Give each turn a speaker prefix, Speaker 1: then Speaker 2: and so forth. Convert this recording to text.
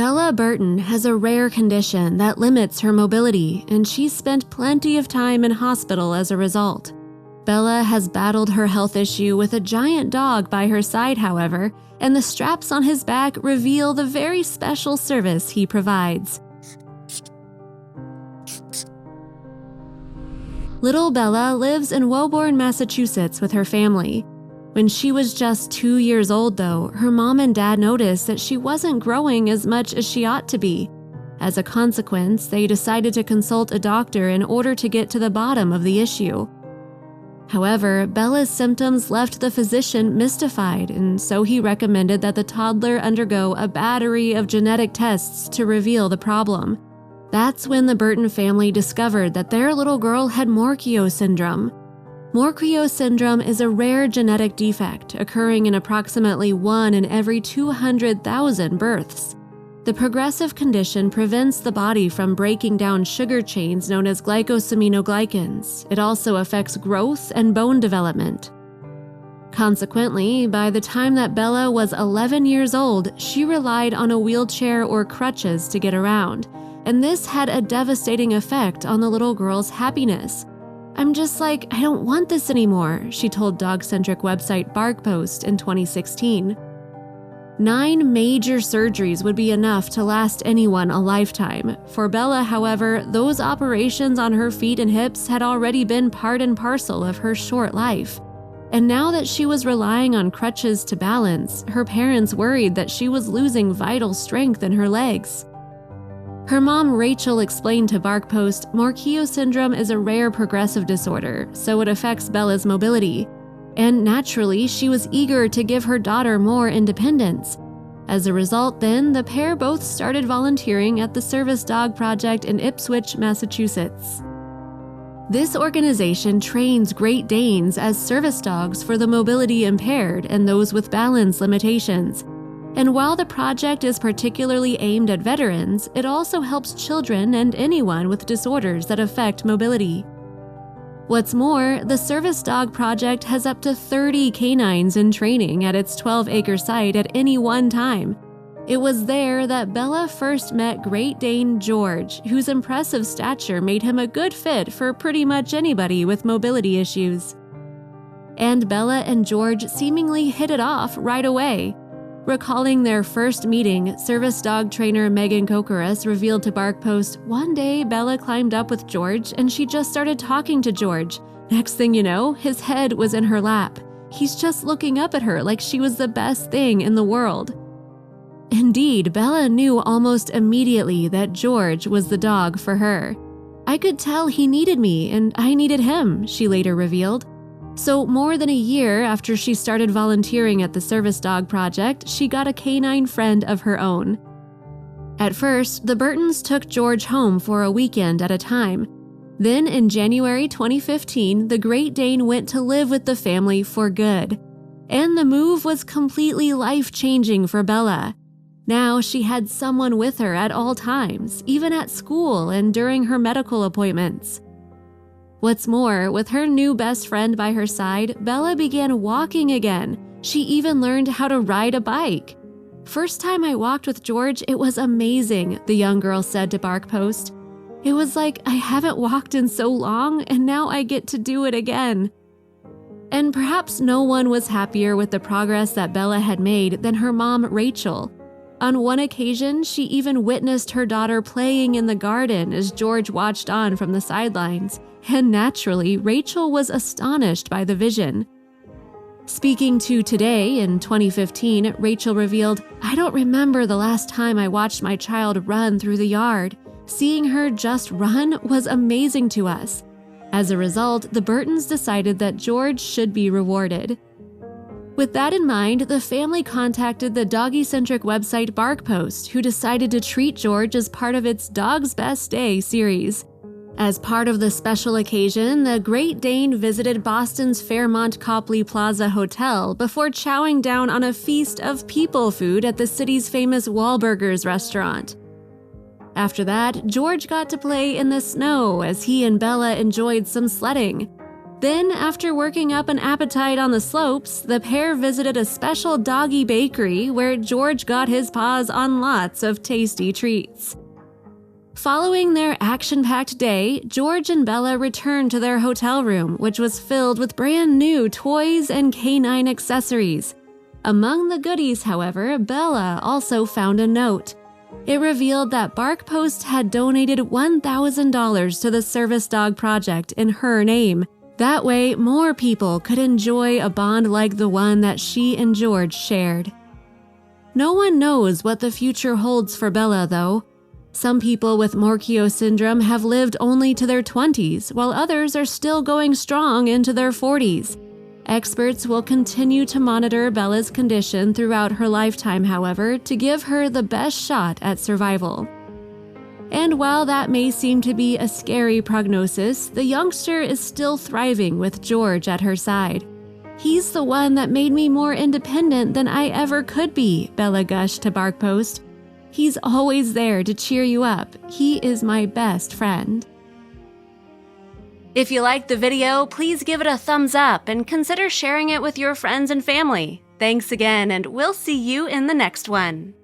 Speaker 1: Bella Burton has a rare condition that limits her mobility, and she's spent plenty of time in hospital as a result. Bella has battled her health issue with a giant dog by her side, however, and the straps on his back reveal the very special service he provides. Little Bella lives in Woburn, Massachusetts with her family. When she was just 2 years old, though, her mom and dad noticed that she wasn't growing as much as she ought to be. As a consequence, they decided to consult a doctor in order to get to the bottom of the issue. However, Bella's symptoms left the physician mystified, and so he recommended that the toddler undergo a battery of genetic tests to reveal the problem. That's when the Burton family discovered that their little girl had Morquio syndrome. Morquio syndrome is a rare genetic defect occurring in approximately 1 in every 200,000 births. The progressive condition prevents the body from breaking down sugar chains known as glycosaminoglycans. It also affects growth and bone development. Consequently, by the time that Bella was 11 years old, she relied on a wheelchair or crutches to get around, and this had a devastating effect on the little girl's happiness. "I'm just like, I don't want this anymore," she told dog-centric website BarkPost in 2016. 9 major surgeries would be enough to last anyone a lifetime. For Bella, however, those operations on her feet and hips had already been part and parcel of her short life. And now that she was relying on crutches to balance, her parents worried that she was losing vital strength in her legs. Her mom, Rachel, explained to BarkPost, Morquio syndrome is a rare progressive disorder, so it affects Bella's mobility. And naturally, she was eager to give her daughter more independence. As a result, then, the pair both started volunteering at the Service Dog Project in Ipswich, Massachusetts. This organization trains Great Danes as service dogs for the mobility impaired and those with balance limitations. And while the project is particularly aimed at veterans, it also helps children and anyone with disorders that affect mobility. What's more, the Service Dog Project has up to 30 canines in training at its 12-acre site at any one time. It was there that Bella first met Great Dane George, whose impressive stature made him a good fit for pretty much anybody with mobility issues. And Bella and George seemingly hit it off right away. Recalling their first meeting, service dog trainer Megan Kokoris revealed to BarkPost, "One day Bella climbed up with George and she just started talking to George. Next thing you know, his head was in her lap. He's just looking up at her like she was the best thing in the world." Indeed, Bella knew almost immediately that George was the dog for her. "I could tell he needed me and I needed him," she later revealed. So more than a year after she started volunteering at the Service Dog Project, she got a canine friend of her own. At first, the Burtons took George home for a weekend at a time. Then in January 2015, the Great Dane went to live with the family for good. And the move was completely life-changing for Bella. Now she had someone with her at all times, even at school and during her medical appointments. What's more, with her new best friend by her side, Bella began walking again. She even learned how to ride a bike. "First time I walked with George, it was amazing," the young girl said to BarkPost. "It was like I haven't walked in so long, and now I get to do it again." And perhaps no one was happier with the progress that Bella had made than her mom, Rachel. On one occasion, she even witnessed her daughter playing in the garden as George watched on from the sidelines. And naturally, Rachel was astonished by the vision. Speaking to Today in 2015, Rachel revealed, "I don't remember the last time I watched my child run through the yard. Seeing her just run was amazing to us." As a result, the Burtons decided that George should be rewarded. With that in mind, the family contacted the doggy-centric website BarkPost, who decided to treat George as part of its Dog's Best Day series. As part of the special occasion, the Great Dane visited Boston's Fairmont Copley Plaza Hotel before chowing down on a feast of people food at the city's famous Wahlburgers restaurant. After that, George got to play in the snow as he and Bella enjoyed some sledding. Then, after working up an appetite on the slopes, the pair visited a special doggy bakery where George got his paws on lots of tasty treats. Following their action-packed day, George and Bella returned to their hotel room, which was filled with brand new toys and canine accessories. Among the goodies, however, Bella also found a note. It revealed that BarkPost had donated $1,000 to the Service Dog Project in her name. That way, more people could enjoy a bond like the one that she and George shared. No one knows what the future holds for Bella, though. Some people with Morquio syndrome have lived only to their 20s, while others are still going strong into their 40s. Experts will continue to monitor Bella's condition throughout her lifetime, however, to give her the best shot at survival. And while that may seem to be a scary prognosis, the youngster is still thriving with George at her side. "He's the one that made me more independent than I ever could be," Bella gushed to BarkPost. "He's always there to cheer you up. He is my best friend." If you liked the video, please give it a thumbs up and consider sharing it with your friends and family. Thanks again, and we'll see you in the next one.